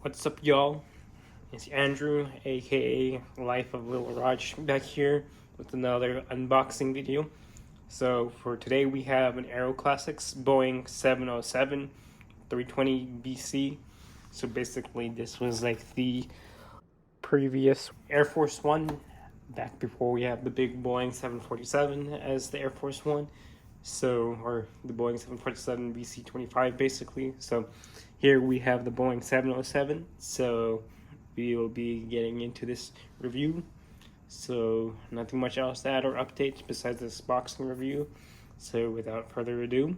What's up, y'all? It's Andrew, aka Life of Little Raj, back here with another unboxing video. So for today we have an Aero Classics Boeing 707 320 BC. So basically this was like the previous Air Force One, back before we have the big Boeing 747 as the Air Force One. So, or the Boeing 747 VC-25 basically. So here we have the Boeing 707. So we will be getting into this review. So nothing much else to add or update besides this boxing review. So without further ado,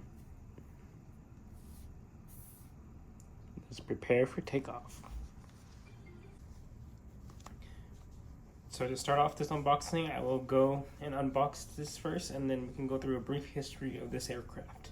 let's prepare for takeoff. So to start off this unboxing, I will go and unbox this first, and then we can go through a brief history of this aircraft.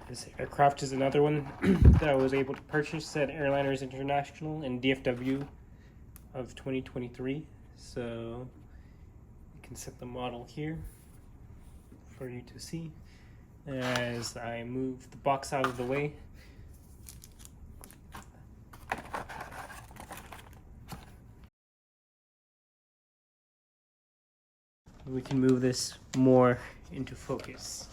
This aircraft is another one that I was able to purchase at Airliners International in DFW of 2023. So you can set the model here for you to see as I move the box out of the way. We can move this more into focus.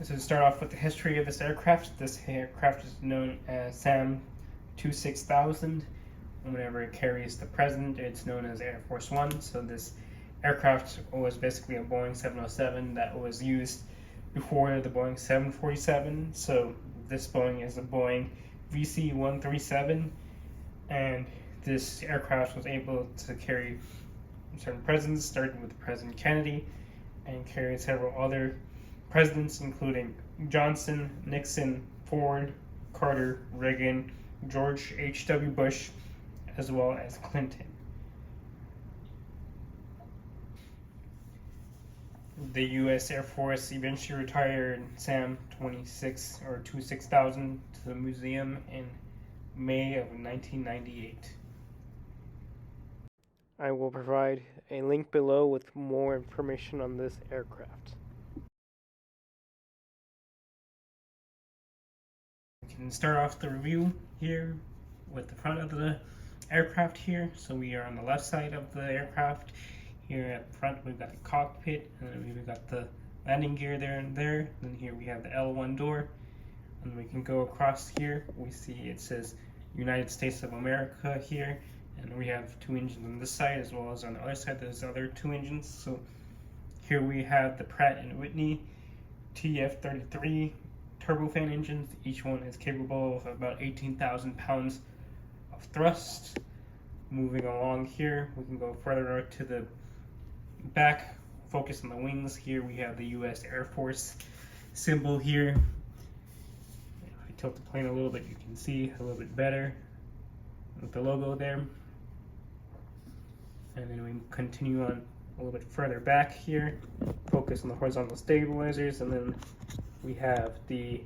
So to start off with the history of this aircraft is known as SAM 26000. Whenever it carries the president, it's known as Air Force One. So this aircraft was basically a Boeing 707 that was used before the Boeing 747. So this Boeing is a Boeing VC-137, and this aircraft was able to carry certain presidents, starting with President Kennedy, and carried several other presidents including Johnson, Nixon, Ford, Carter, Reagan, George H.W. Bush, as well as Clinton. The U.S. Air Force eventually retired SAM 26000 to the museum in May of 1998. I will provide a link below with more information on this aircraft. We can start off the review here with the front of the aircraft here. So we are on the left side of the aircraft. Here at the front we've got the cockpit, and then we've got the landing gear there and there. Then here we have the L1 door, and we can go across here. We see it says United States of America here, and we have two engines on this side as well as on the other side there's other two engines. So here we have the Pratt & Whitney TF33 turbofan engines. Each one is capable of about 18,000 pounds of thrust. Moving along here, we can go further to the back, focus on the wings. Here we have the U.S. Air Force symbol here. If I tilt the plane a little bit, you can see a little bit better with the logo there. And then we continue on a little bit further back here, focus on the horizontal stabilizers, and then we have the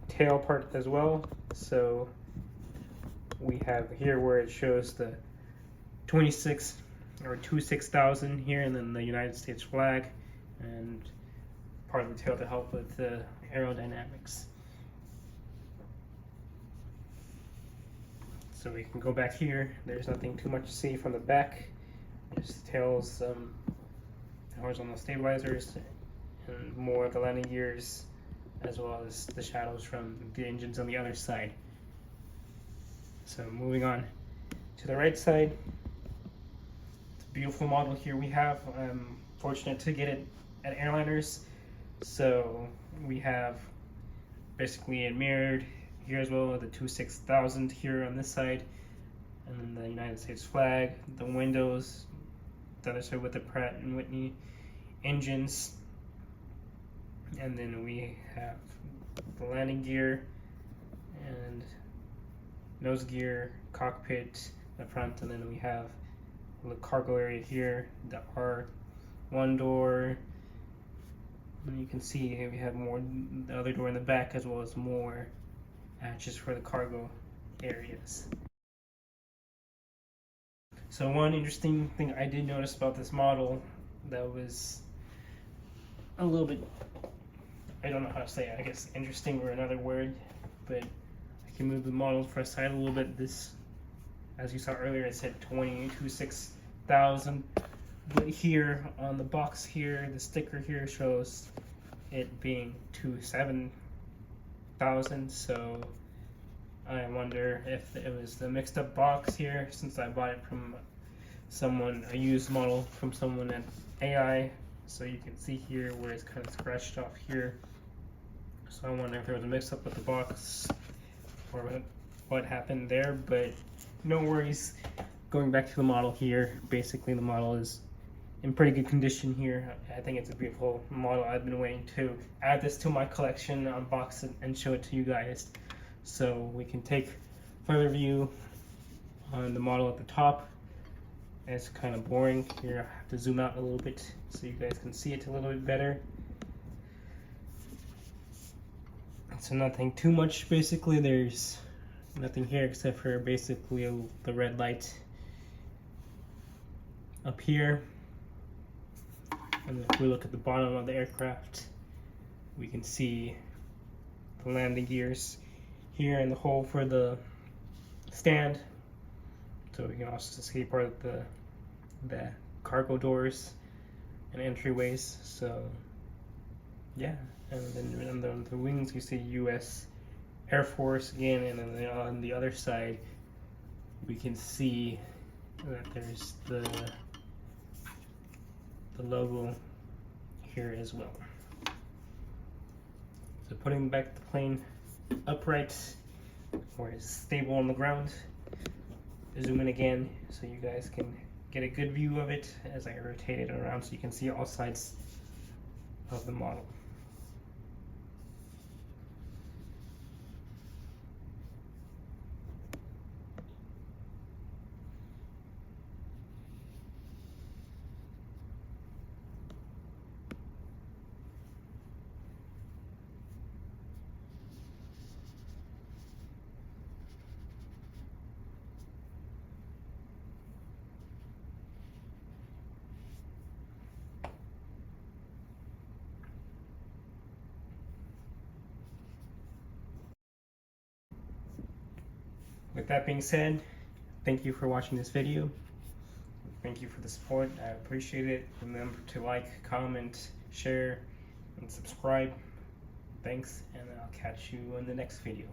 tail part as well. So we have here where it shows the 26,000 here, and then the United States flag, and part of the tail to help with the aerodynamics. So we can go back here. There's nothing too much to see from the back. Just tails, horizontal stabilizers, and more of the landing gears, as well as the shadows from the engines on the other side. So moving on to the right side, it's a beautiful model here we have. I'm fortunate to get it at Airliners. So we have basically it mirrored here as well, the 26000 here on this side, and then the United States flag, the windows, the other side with the Pratt & Whitney engines, and then we have the landing gear and nose gear, cockpit up front, and then we have the cargo area here, the R1 door, and you can see we have more the other door in the back, as well as more hatches for the cargo areas. So one interesting thing I did notice about this model that was a little bit, I don't know how to say it, I guess interesting or another word, but I can move the model for a side a little bit. This, as you saw earlier, it said 26,000, but here on the box here, the sticker here shows it being 27,000, so I wonder if it was the mixed up box here, since I bought it from someone, a used model from someone at AI. So you can see here where it's kind of scratched off here. So I wonder if there was a mix up with the box or what happened there, but no worries. Going back to the model here, basically the model is in pretty good condition here. I think it's a beautiful model. I've been waiting to add this to my collection, unbox it, and show it to you guys, so we can take further view on the model at the top. It's kind of boring here. I have to zoom out a little bit so you guys can see it a little bit better. So nothing too much, basically. There's nothing here except for basically the red light up here. And if we look at the bottom of the aircraft, we can see the landing gears here and the hole for the stand. So we can also see part of the cargo doors and entryways. So yeah, and then on the wings you see U.S. Air Force again, and then on the other side we can see that there's the logo here as well. So putting back the plane upright where it's stable on the ground. Zoom in again so you guys can get a good view of it as I rotate it around so you can see all sides of the model. With that being said, thank you for watching this video. Thank you for the support. I appreciate it. Remember to like, comment, share, and subscribe. Thanks, and I'll catch you in the next video.